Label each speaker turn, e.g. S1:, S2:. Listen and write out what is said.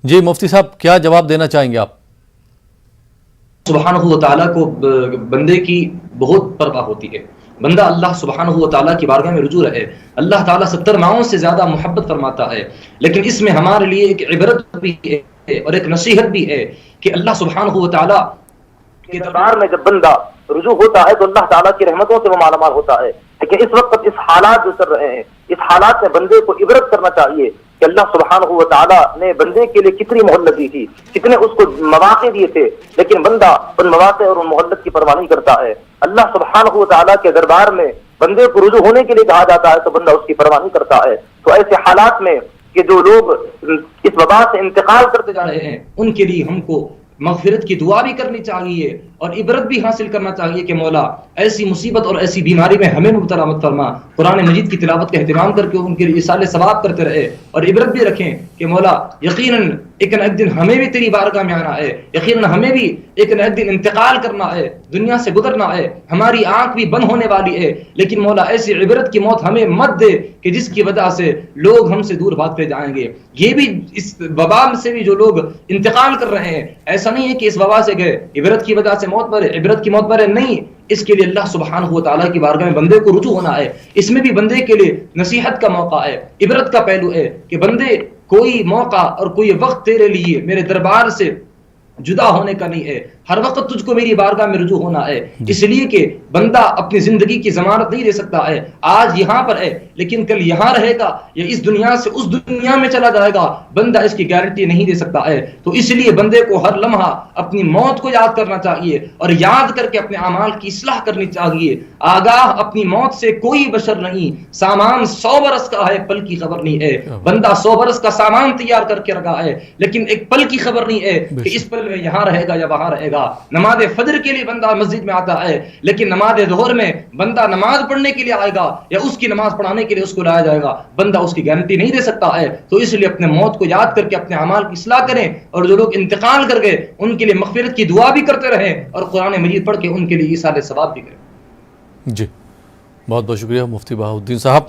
S1: جی مفتی صاحب کیا جواب دینا چاہیں گے آپ؟
S2: سبحانہ و تعالیٰ کو بندے کی بہت پرواہ ہوتی ہے. بندہ اللہ سبحانہ و تعالیٰ کی بارگاہ میں رجوع رہے. اللہ تعالیٰ 70 ماؤں سے زیادہ محبت فرماتا ہے، لیکن اس میں ہمارے لیے ایک عبرت بھی ہے اور ایک نصیحت بھی ہے کہ اللہ سبحانہ و تعالیٰ کے دربار میں جب بندہ رجوع ہوتا ہے تو اللہ تعالیٰ کی رحمتوں سے وہ مالا مال ہوتا ہے. لیکن اس وقت اس حالات جو چل رہے ہیں، اس حالات میں بندے کو عبرت کرنا چاہیے کہ اللہ سبحانہ و تعالیٰ نے بندے کے لیے کتنی مہلت دی تھی، کتنے اس کو مواقع دیے تھے، لیکن بندہ ان مواقع اور ان مہلت کی پرواہ نہیں کرتا ہے. اللہ سبحانہ و تعالیٰ کے دربار میں بندے کو رجوع ہونے کے لیے کہا جاتا ہے تو بندہ اس کی پرواہ نہیں کرتا ہے. تو ایسے حالات میں کہ جو لوگ اس وبا سے انتقال کرتے جا رہے ہیں، ان کے لیے ہم کو مغفرت کی دعا بھی کرنی چاہیے اور عبرت بھی حاصل کرنا چاہیے کہ مولا ایسی مصیبت اور ایسی بیماری میں ہمیں مبتلا مت فرما. قرآن مجید کی تلاوت کا اہتمام کر کے ان کے لیے ایصال ثواب کرتے رہے اور عبرت بھی رکھیں کہ مولا یقیناً ایک نہ ایک دن ہمیں بھی تیری بارگاہ میں آنا ہے، یقیناً ہمیں بھی ایک نہ ایک دن انتقال کرنا ہے، دنیا سے گزرنا ہے، ہماری آنکھ بھی بند ہونے والی ہے. لیکن مولا ایسی عبرت کی موت ہمیں مت دے کہ جس کی وجہ سے لوگ ہم سے دور بھاگتے جائیں گے. یہ بھی اس وبا سے بھی جو لوگ انتقال کر رہے ہیں، ایسا نہیں ہے کہ اس وبا سے گئے عبرت کی وجہ سے موت مرے، عبرت کی موت مرے نہیں. اس کے لیے اللہ سبحانہ و تعالیٰ کی بارگاہ میں بندے کو رجوع ہونا ہے. اس میں بھی بندے کے لیے نصیحت کا موقع ہے، عبرت کا پہلو ہے کہ بندے کوئی موقع اور کوئی وقت تیرے لیے میرے دربار سے جدا ہونے کا نہیں ہے. ہر وقت تجھ کو میری بارگاہ میں رجوع ہونا ہے. اس لیے کہ بندہ اپنی زندگی کی ضمانت نہیں دے سکتا ہے. آج یہاں پر ہے لیکن کل یہاں رہے گا یا اس دنیا سے اس دنیا میں چلا جائے گا، بندہ اس کی گارنٹی نہیں دے سکتا ہے. تو اس لیے بندے کو ہر لمحہ اپنی موت کو یاد کرنا چاہیے اور یاد کر کے اپنے اعمال کی اصلاح کرنی چاہیے. آگاہ اپنی موت سے کوئی بشر نہیں، سامان 100 برس کا ہے، پل کی خبر نہیں ہے. بندہ 100 برس کا سامان تیار کر کے رکھا ہے لیکن ایک پل کی خبر نہیں ہے کہ اس پل میں یہاں رہے گا یا وہاں رہے گا. نماز فجر کے لیے بندہ مسجد میں آتا ہے لیکن نماز ظہر میں بندہ نماز پڑھنے کے لیے آئے گا یا اس کی نماز پڑھانے کے لیے اس کو لایا جائے گا، بندہ اس کی گارنٹی نہیں دے سکتا ہے. تو اس لیے اپنے موت کو یاد کر کے اپنے اعمال کی اصلاح کریں اور جو لوگ انتقال کر گئے ان کے لیے مغفرت کی دعا بھی کرتے رہیں اور قرآن مجید پڑھ کے ان کے لیے ایصال ثواب بھی کریں.
S1: جی بہت بہت شکریہ مفتی بہاؤالدین صاحب.